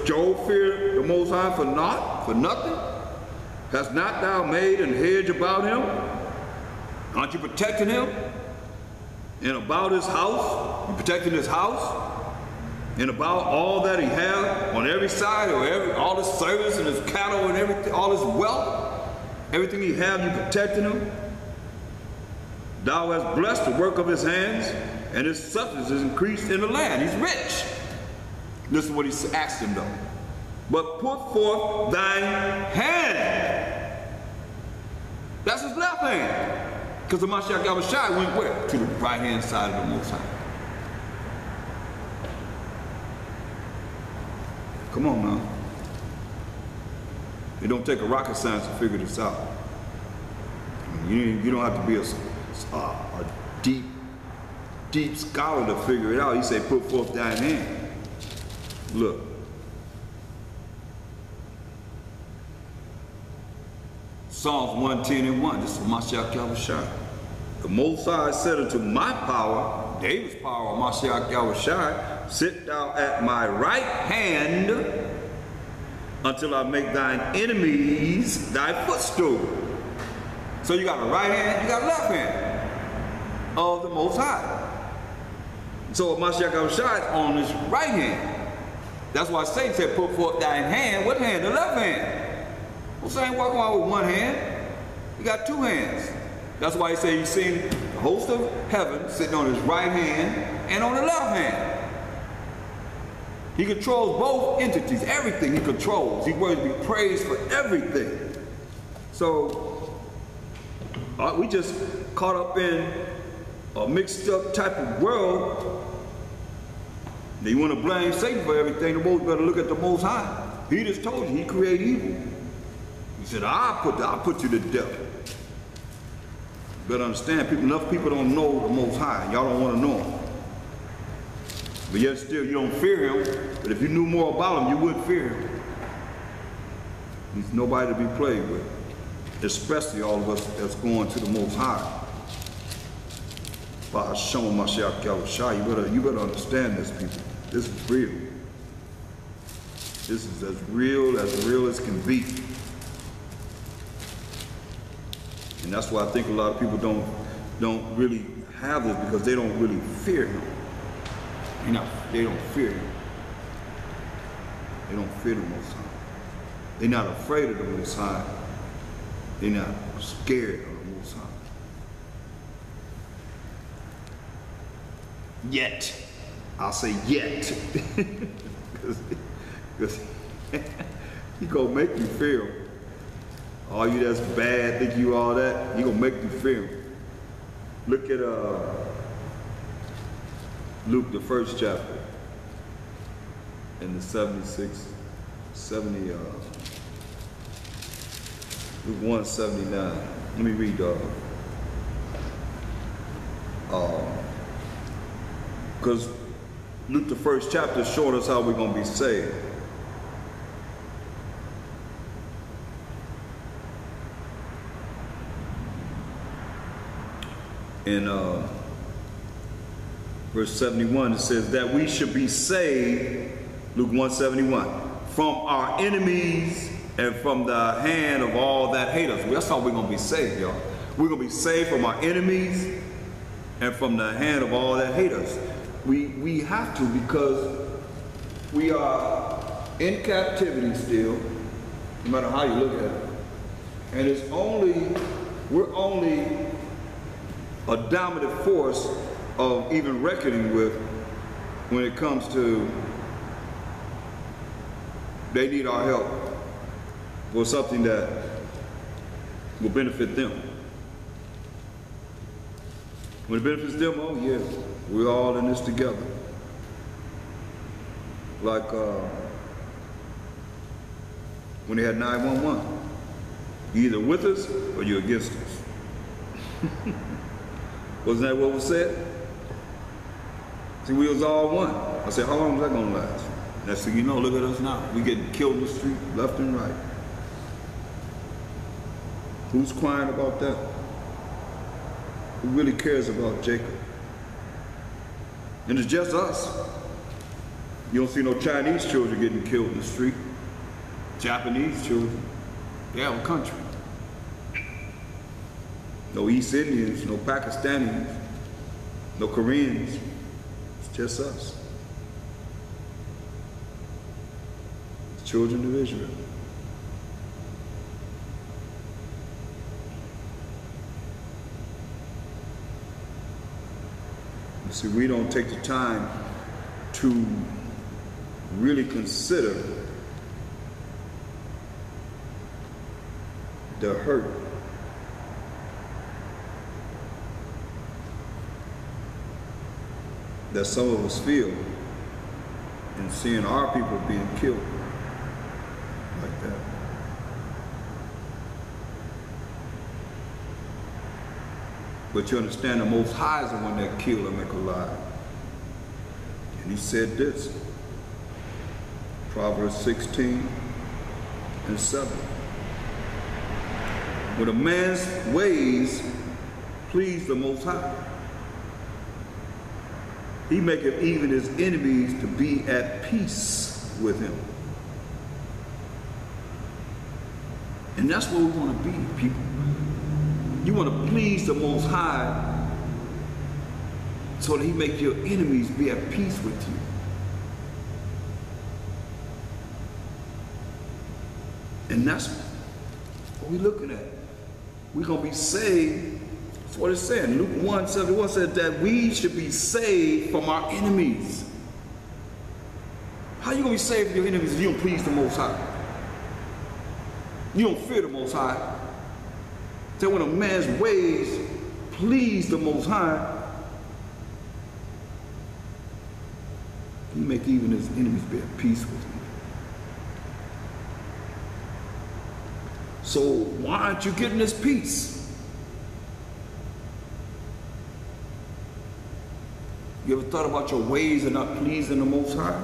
Job fear the Most High for naught, for nothing? Hast not thou made an hedge about him? Aren't you protecting him? And about his house? You protecting his house? And about all that he has on every side, or all his servants and his cattle and everything, all his wealth, everything he has, you protecting him? Thou hast blessed the work of his hands, and his substance is increased in the land. He's rich. Listen to what he asked him though. But put forth thine hand. That's his left hand. Because the Mashiach Yahushua went where? To the right hand side of the Most High. Come on now. It don't take a rocket science to figure this out. You don't have to be a deep scholar to figure it out. He said, put forth thine hand. Look. Psalms 110:1. This is Mashiach Yahushua. The Most High said unto my power, David's power, Mashiach Yahushua, sit thou at my right hand until I make thine enemies thy footstool. So you got a right hand, you got a left hand of the Most High. So Mashiach Yahushua is on his right hand. That's why Satan said, put forth thine hand. What hand? The left hand. Well, Satan ain't walking around with one hand. He got two hands. That's why he said he's seen the host of heaven sitting on his right hand and on the left hand. He controls both entities, everything he controls. He's worthy to be praised for everything. So we just caught up in a mixed up type of world. Now you want to blame Satan for everything, the most better look at the Most High. He just told you he created evil. He said, I'll put you to death. You better understand, enough people don't know the Most High. Y'all don't want to know him. But yet still you don't fear him. But if you knew more about him, you would fear him. He's nobody to be played with. Especially all of us that's going to the Most High. By showing Mashiach Yahushua, you better understand this, people. This is real. This is as real as can be. And that's why I think a lot of people don't really have this, because they don't really fear him. They don't fear him. They don't fear the Most High. They're not afraid of the Most High. They're not scared of the Most High. Yet. I'll say yet. Because he gonna make you fear him. All you that's bad, think you all that, he gonna make you fear him. Look at Luke, the 1st chapter, in the 70, Luke 1:79. Let me read, because Luke, the 1st chapter, showed us how we're gonna be saved. In verse 71, it says that we should be saved, Luke 1:71, from our enemies and from the hand of all that hate us. That's how we're going to be saved, y'all. We're going to be saved from our enemies and from the hand of all that hate us. We have to, because we are in captivity still, no matter how you look at it. And we're only a dominant force of even reckoning with when it comes to they need our help for something that will benefit them. When it benefits them, oh yeah, we're all in this together. Like when they had 911, you're either with us or you're against us. Wasn't that what was said? See, we was all one. I said, how long is that gonna last? Next thing you know, look at us now. We getting killed in the street, left and right. Who's crying about that? Who really cares about Jacob? And it's just us. You don't see no Chinese children getting killed in the street. Japanese children. They have a country. No East Indians, no Pakistanis, no Koreans. It's just us. It's children of Israel. You see, we don't take the time to really consider the hurt that some of us feel in seeing our people being killed like that. But you understand, the Most High is the one that killed and make alive. And he said this, Proverbs 16 and 7. When a man's ways please the Most High, he maketh even his enemies to be at peace with him. And that's where we want to be, people. You want to please the Most High so that he make your enemies be at peace with you. And that's what we're looking at. We're going to be saved. That's what it's saying. Luke 1:71 says that we should be saved from our enemies. How you going to be saved from your enemies if you don't please the Most High? You don't fear the Most High. So when a man's ways please the Most High, he make even his enemies be at peace with him. So why aren't you getting this peace? You ever thought about your ways are not pleasing the Most High?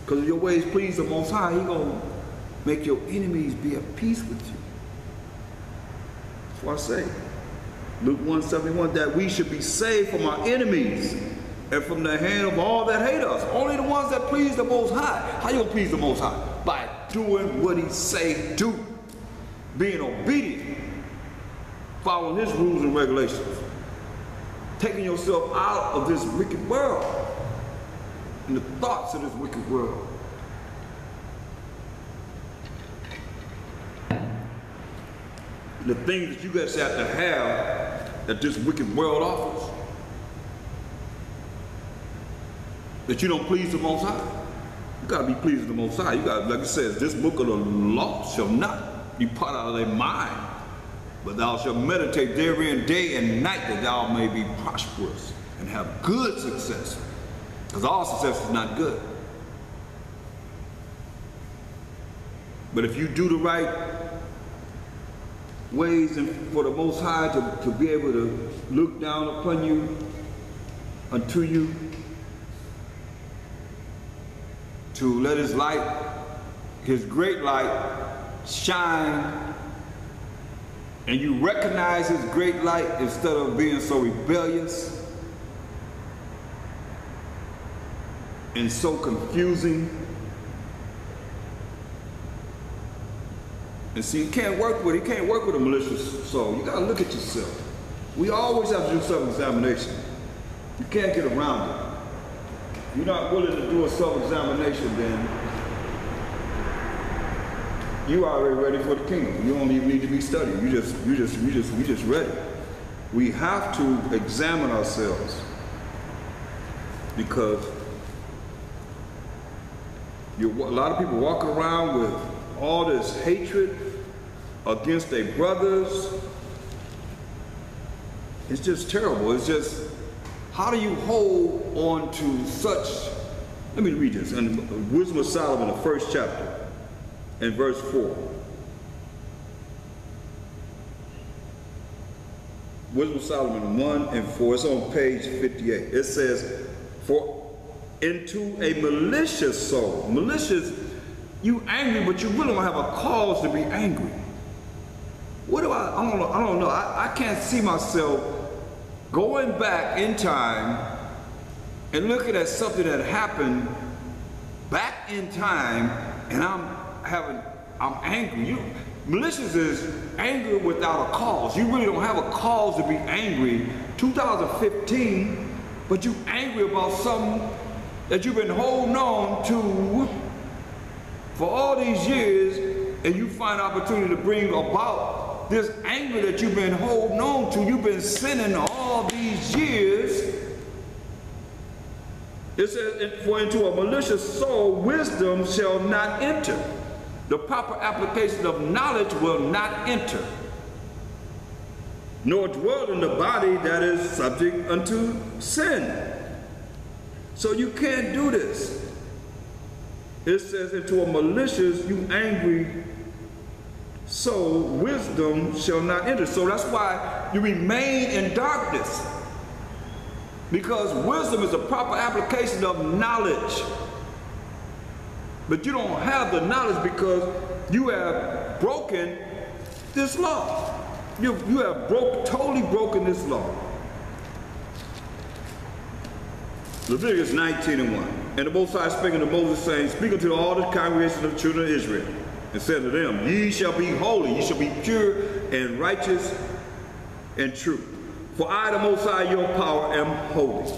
Because if your ways please the Most High, He's going to make your enemies be at peace with you. That's what I say. Luke 1:71, that we should be saved from our enemies and from the hand of all that hate us. Only the ones that please the Most High. How you going to please the Most High? By doing what He say do. Being obedient. Following His rules and regulations. Taking yourself out of this wicked world. And the thoughts of this wicked world. The things that you guys have to have that this wicked world offers. That you don't please the Most High. You gotta be pleasing the Most High. You gotta, like it says, this book of the law shall not depart out of thy mind, but thou shalt meditate therein day and night, that thou may be prosperous and have good success. Because all success is not good. But if you do the right ways and for the Most High to be able to look down upon you, unto you, to let His light, His great light, shine, and you recognize His great light instead of being so rebellious and so confusing. And see, he can't work with a malicious soul. You gotta look at yourself. We always have to do self-examination. You can't get around it. If you're not willing to do a self-examination, then you are already ready for the kingdom. You don't even need to be studying. You just ready. We have to examine ourselves because a lot of people walk around with all this hatred against their brothers. It's just terrible. It's just, how do you hold on to such? Let me read this in Wisdom of Solomon, the 1st chapter, and verse 4. Wisdom of Solomon 1 and 4. It's on page 58. It says, for into a malicious soul. Malicious, you angry, but you really don't have a cause to be angry. What do I don't know. I can't see myself going back in time and looking at something that happened back in time, and I'm angry. Malicious is anger without a cause. You really don't have a cause to be angry. 2015, but you angry about something that you've been holding on to for all these years, and you find opportunity to bring about this anger that you've been holding on to. You've been sinning all these years. It says, for into a malicious soul wisdom shall not enter. The proper application of knowledge will not enter, nor dwell in the body that is subject unto sin. So you can't do this. It says, into a malicious, you angry soul, wisdom shall not enter. So that's why you remain in darkness. Because wisdom is a proper application of knowledge. But you don't have the knowledge because you have broken this law. You have totally broken this law. Leviticus 19:1. And the Most High spake unto Moses, saying, speak unto all the congregation of the children of Israel, and said to them, ye shall be holy, ye shall be pure and righteous and true. For I, the Most High, your power, am holy.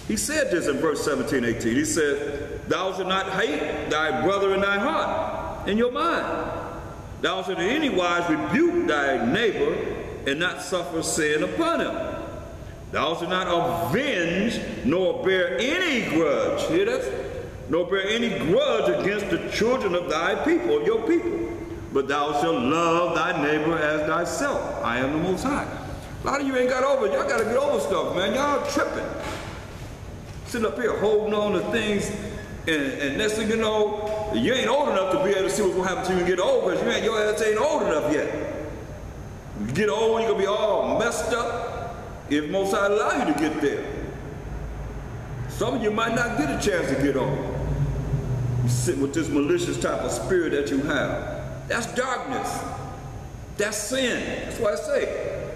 He said this in verse 17, 18. He said, thou shalt not hate thy brother in thy heart, in your mind. Thou shalt in any wise rebuke thy neighbor, and not suffer sin upon him. Thou shalt not avenge, nor bear any grudge. Hear that? Nor bear any grudge against the children of thy people, your people. But thou shalt love thy neighbor as thyself. I am the Most High. A lot of you ain't got over it. Y'all got to get over stuff, man. Y'all tripping. Sitting up here holding on to things, and next thing you know, you ain't old enough to be able to see what's going to happen to you and get old, because your ass ain't old enough yet. You get old, you're going to be all messed up. If Most High allow you to get there. Some of you might not get a chance to get on. You sit with this malicious type of spirit that you have. That's darkness. That's sin. That's why I say,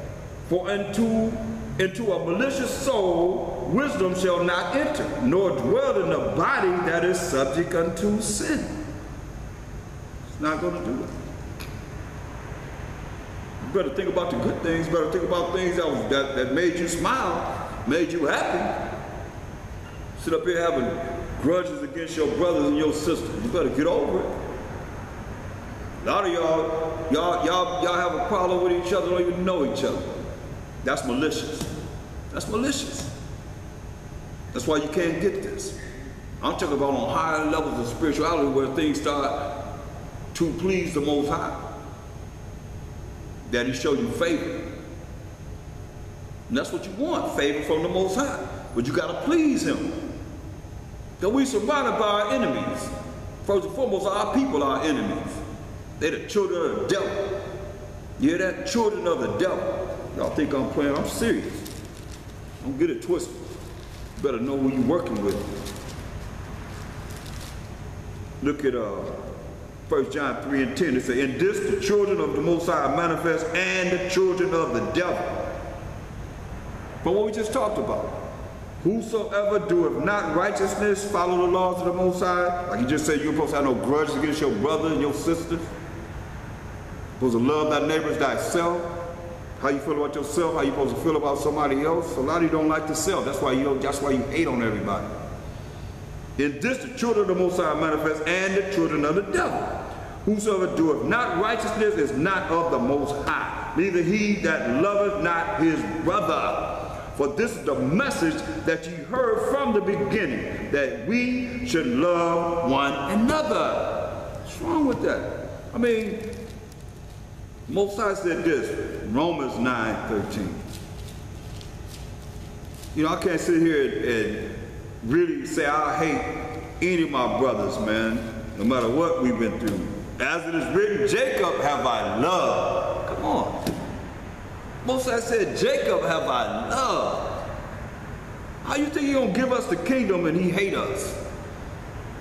for into a malicious soul wisdom shall not enter, nor dwell in the body that is subject unto sin. It's not going to do it. You better think about the good things. You better think about things that made you smile, made you happy. Sit up here having grudges against your brothers and your sisters. You better get over it. A lot of y'all have a problem with each other, don't even know each other. That's malicious. That's malicious. That's why you can't get this. I'm talking about on higher levels of spirituality where things start to please the Most High. That He show you favor. And that's what you want, favor from the Most High. But you got to please Him. Because we surrounded by our enemies. First and foremost, our people are our enemies. They're the children of the devil. You hear that? Children of the devil. Y'all think I'm playing? I'm serious. Don't get it twisted. You better know who you're working with. Look at 1 John 3:10, it says, in this the children of the Most High manifest, and the children of the devil. But what we just talked about, whosoever doeth not righteousness, follow the laws of the Most High. Like you just said, you're supposed to have no grudge against your brother and your sister. You're supposed to love thy neighbor as thyself. How you feel about yourself, how you supposed to feel about somebody else. A lot of you don't like to self. That's why you hate on everybody. In this the children of the Most High manifest, and the children of the devil. Whosoever doeth not righteousness is not of the Most High, neither he that loveth not his brother. For this is the message that ye heard from the beginning, that we should love one another. What's wrong with that? I mean, Most High said this, Romans 9:13. You know, I can't sit here and really say I hate any of my brothers, man, no matter what we've been through. As it is written, Jacob have I loved. Come on. Most High said, Jacob have I loved. How you think He gonna give us the kingdom and He hate us?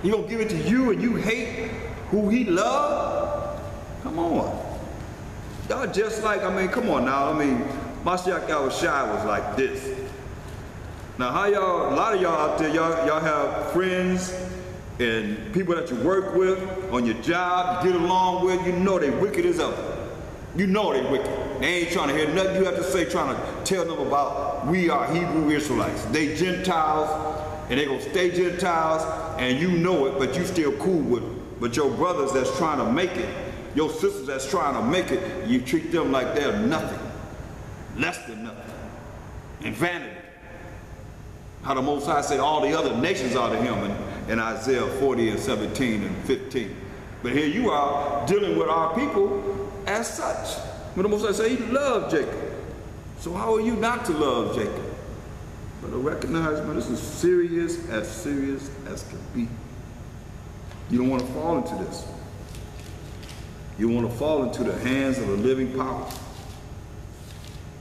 He gonna give it to you and you hate who He loved? Come on. Y'all just like, I mean, come on now. I mean, Mashiach Yahushua was like this. Now how y'all, a lot of y'all out there, y'all have friends and people that you work with on your job, you get along with, you know they wicked as ever. You know they wicked. They ain't trying to hear nothing you have to say, trying to tell them about we are Hebrew Israelites. They Gentiles, and they gonna stay Gentiles, and you know it, but you still cool with them. But your brothers that's trying to make it, your sisters that's trying to make it, you treat them like they're nothing, less than nothing, and vanity. How the Most High said all the other nations are to him in Isaiah 40 and 17 and 15. But here you are dealing with our people as such. When the Most High said he loved Jacob. So how are you not to love Jacob? But to recognize, man, this is serious as can be. You don't want to fall into this. You want to fall into the hands of the living power.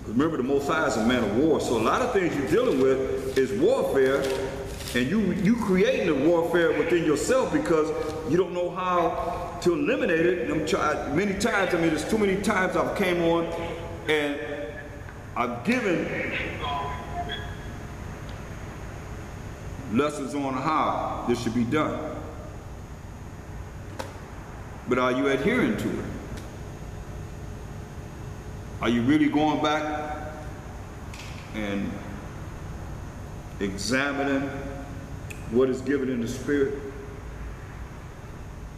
Remember, the Most High is a man of war, so a lot of things you're dealing with is warfare, and you creating the warfare within yourself because you don't know how to eliminate it. And I'm tried many times. I mean, there's too many times I've came on and I've given lessons on how this should be done. But are you adhering to it? Are you really going back and examining what is given in the Spirit?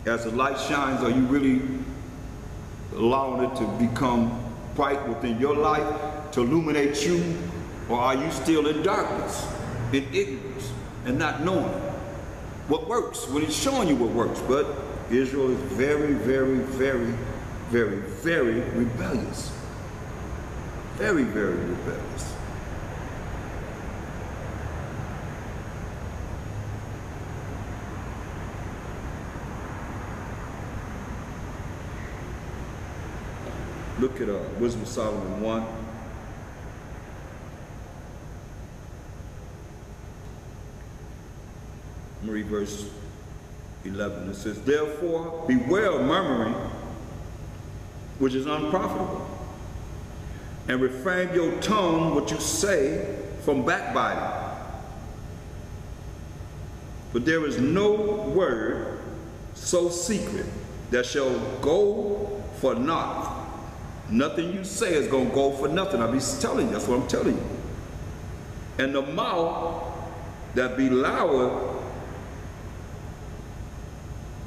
As the light shines, are you really allowing it to become bright within your life, to illuminate you? Or are you still in darkness, in ignorance, and not knowing what works when it's showing you what works? But Israel is very, very, very, very, very rebellious. Very, very rebellious. Look at Wisdom of Solomon 1. I'm going to read verse 11. It says, therefore, beware of murmuring, which is unprofitable, and refrain your tongue what you say from backbiting. But there is no word so secret that shall go for naught. Nothing you say is going to go for nothing. I'll be telling you, that's what I'm telling you. And the mouth that be loud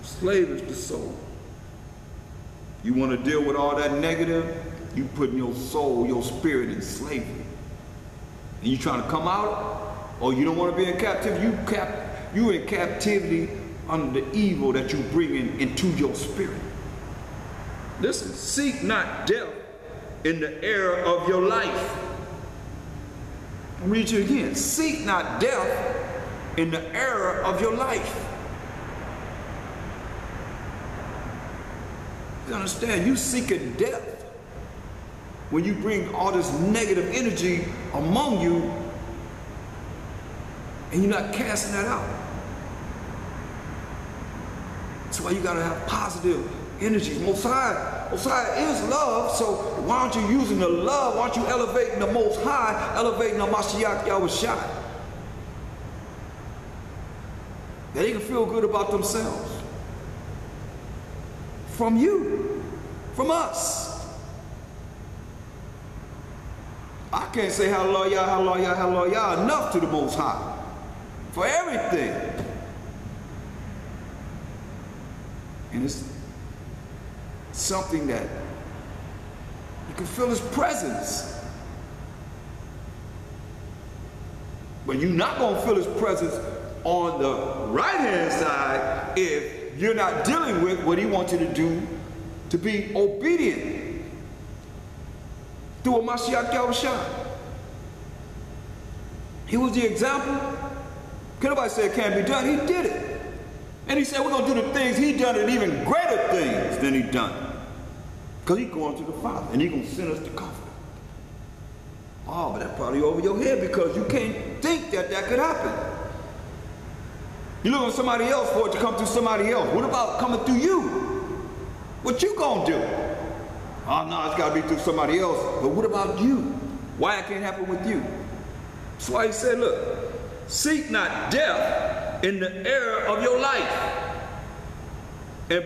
slaves the soul. You want to deal with all that negative? You putting your soul, your spirit in slavery. And you trying to come out? Or you don't want to be in captivity? You in captivity under the evil that you bring into your spirit. Listen, seek not death in the era of your life. I'll read you again. Seek not death in the era of your life. You understand? You seeking death when you bring all this negative energy among you and you're not casting that out. That's why you gotta have positive energy. Most High is love, so why aren't you using the love? Why aren't you elevating the Most High, elevating the Mashiach Yahushua? That they can feel good about themselves. From you, from us. I can't say hallelujah, hallelujah, hallelujah enough to the Most High for everything. And it's something that you can feel His presence. But you're not going to feel His presence on the right-hand side if you're not dealing with what He wants you to do to be obedient through a Mashiach Yahushua. He was the example. Can nobody say it can't be done? He did it. And He said we're going to do the things He done and even greater things than He done. Because He's going to the Father and He's going to send us the Comforter. Oh, but that's probably over your head because you can't think that that could happen. You look at somebody else for it to come through somebody else. What about coming through you? What you gonna do? Oh no, it's gotta be through somebody else. But what about you? Why it can't happen with you? That's why He said, look, seek not death in the era of your life. And